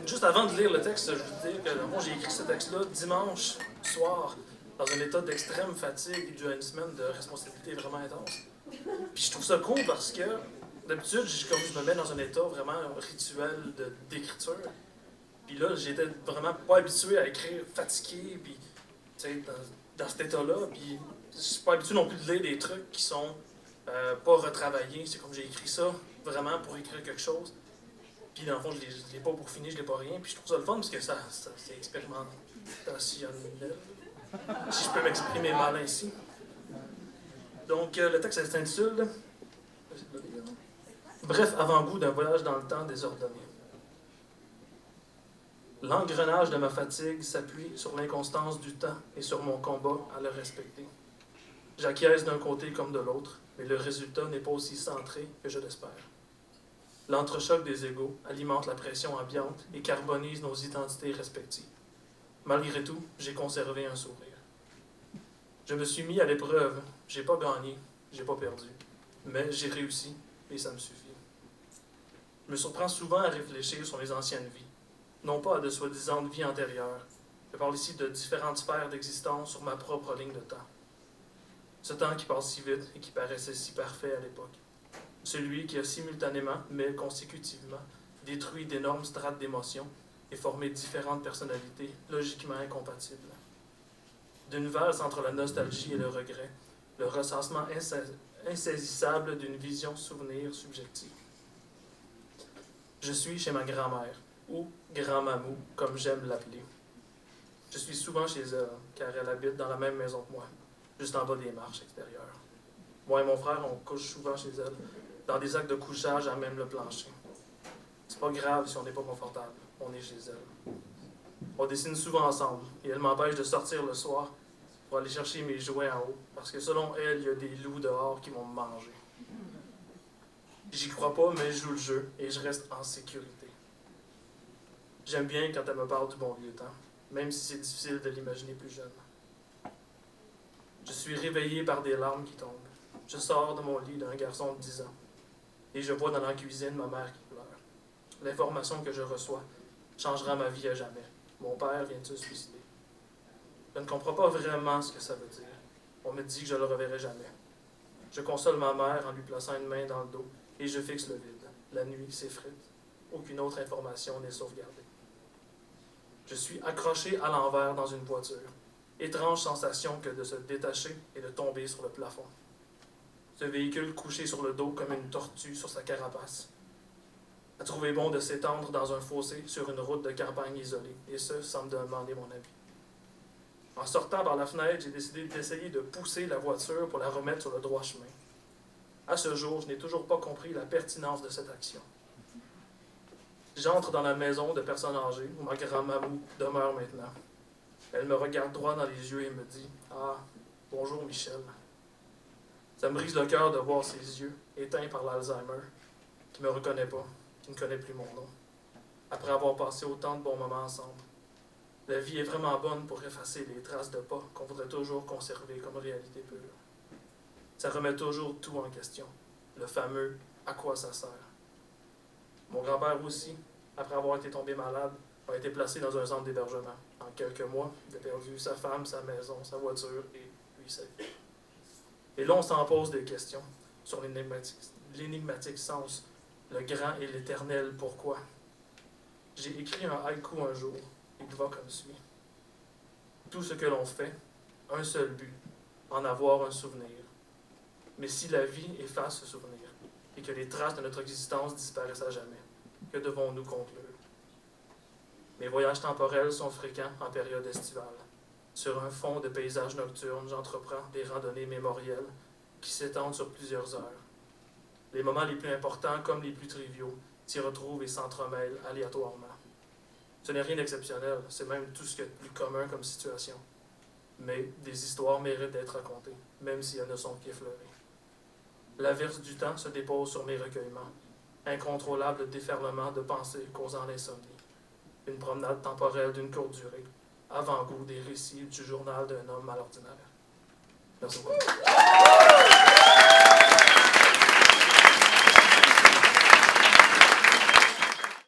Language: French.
Juste avant de lire le texte, je veux dire que dans le fond, j'ai écrit ce texte-là dimanche soir, dans un état d'extrême fatigue dû à une semaine de responsabilité vraiment intense. Puis je trouve ça cool parce que d'habitude, comme je me mets dans un état vraiment rituel d'écriture. Puis là, j'étais vraiment pas habitué à écrire fatigué, puis tu sais, dans cet état-là. Puis je suis pas habitué non plus de lire des trucs qui sont pas retravaillés. C'est comme j'ai écrit ça vraiment pour écrire quelque chose. Puis dans le fond, je l'ai pas pour finir, je l'ai pas rien. Puis je trouve ça le fun parce que c'est expérimentationnel. Si je peux m'exprimer mal ainsi. Donc le texte s'intitule Bref avant-goût d'un voyage dans le temps désordonné. L'engrenage de ma fatigue s'appuie sur l'inconstance du temps et sur mon combat à le respecter. J'acquiesce d'un côté comme de l'autre, mais le résultat n'est pas aussi centré que je l'espère. L'entrechoc des égos alimente la pression ambiante et carbonise nos identités respectives. Malgré tout, j'ai conservé un sourire. Je me suis mis à l'épreuve, j'ai pas gagné, j'ai pas perdu, mais j'ai réussi et ça me suffit. Je me surprends souvent à réfléchir sur mes anciennes vies, non pas à de soi-disant vies antérieures. Je parle ici de différentes sphères d'existence sur ma propre ligne de temps. Ce temps qui passe si vite et qui paraissait si parfait à l'époque. Celui qui a simultanément, mais consécutivement, détruit d'énormes strates d'émotions et formé différentes personnalités logiquement incompatibles. D'une valse entre la nostalgie et le regret, le recensement insaisissable d'une vision souvenir subjective. Je suis chez ma grand-mère, ou grand-mamou, comme j'aime l'appeler. Je suis souvent chez elle, car elle habite dans la même maison que moi, juste en bas des marches extérieures. Moi et mon frère, on couche souvent chez elle, dans des actes de couchage à même le plancher. C'est pas grave si on n'est pas confortable, on est chez elle. On dessine souvent ensemble, et elle m'empêche de sortir le soir pour aller chercher mes jouets en haut, parce que selon elle, il y a des loups dehors qui vont me manger. J'y crois pas, mais je joue le jeu, et je reste en sécurité. J'aime bien quand elle me parle du bon vieux temps, même si c'est difficile de l'imaginer plus jeune. Je suis réveillé par des larmes qui tombent. Je sors de mon lit d'un garçon de 10 ans, et je vois dans la cuisine ma mère qui pleure. L'information que je reçois changera ma vie à jamais. Mon père vient de se suicider. Je ne comprends pas vraiment ce que ça veut dire. On me dit que je ne le reverrai jamais. Je console ma mère en lui plaçant une main dans le dos et je fixe le vide. La nuit s'effrite. Aucune autre information n'est sauvegardée. Je suis accroché à l'envers dans une voiture. Étrange sensation que de se détacher et de tomber sur le plafond. Ce véhicule couché sur le dos comme une tortue sur sa carapace. A trouvé bon de s'étendre dans un fossé sur une route de campagne isolée, et ce, sans me demander mon avis. En sortant par la fenêtre, j'ai décidé d'essayer de pousser la voiture pour la remettre sur le droit chemin. À ce jour, je n'ai toujours pas compris la pertinence de cette action. J'entre dans la maison de personnes âgées, où ma grand-mamou demeure maintenant. Elle me regarde droit dans les yeux et me dit « Ah, bonjour Michel ». Ça me brise le cœur de voir ses yeux, éteints par l'Alzheimer, qui ne me reconnaît pas, qui ne connaît plus mon nom, après avoir passé autant de bons moments ensemble. La vie est vraiment bonne pour effacer les traces de pas qu'on voudrait toujours conserver comme réalité pure. Ça remet toujours tout en question, le fameux « à quoi ça sert ». Mon grand-père aussi, après avoir été tombé malade, a été placé dans un centre d'hébergement. En quelques mois, il a perdu sa femme, sa maison, sa voiture et lui, sa vie. Et là, on s'en pose des questions sur l'énigmatique sens, le grand et l'éternel pourquoi. J'ai écrit un haïku un jour, il va comme suit. Tout ce que l'on fait, un seul but, en avoir un souvenir. Mais si la vie efface ce souvenir, et que les traces de notre existence disparaissent à jamais, que devons-nous conclure? Mes voyages temporels sont fréquents en période estivale. Sur un fond de paysages nocturnes, j'entreprends des randonnées mémorielles qui s'étendent sur plusieurs heures. Les moments les plus importants comme les plus triviaux s'y retrouvent et s'entremêlent aléatoirement. Ce n'est rien d'exceptionnel, c'est même tout ce qu'il y a de plus commun comme situation. Mais des histoires méritent d'être racontées, même si elles ne sont qu'effleurées. L'averse du temps se dépose sur mes recueillements, incontrôlable déferlement de pensées causant l'insomnie. Une promenade temporelle d'une courte durée, avant-goût des récits du journal d'un homme mal ordinaire. Merci beaucoup.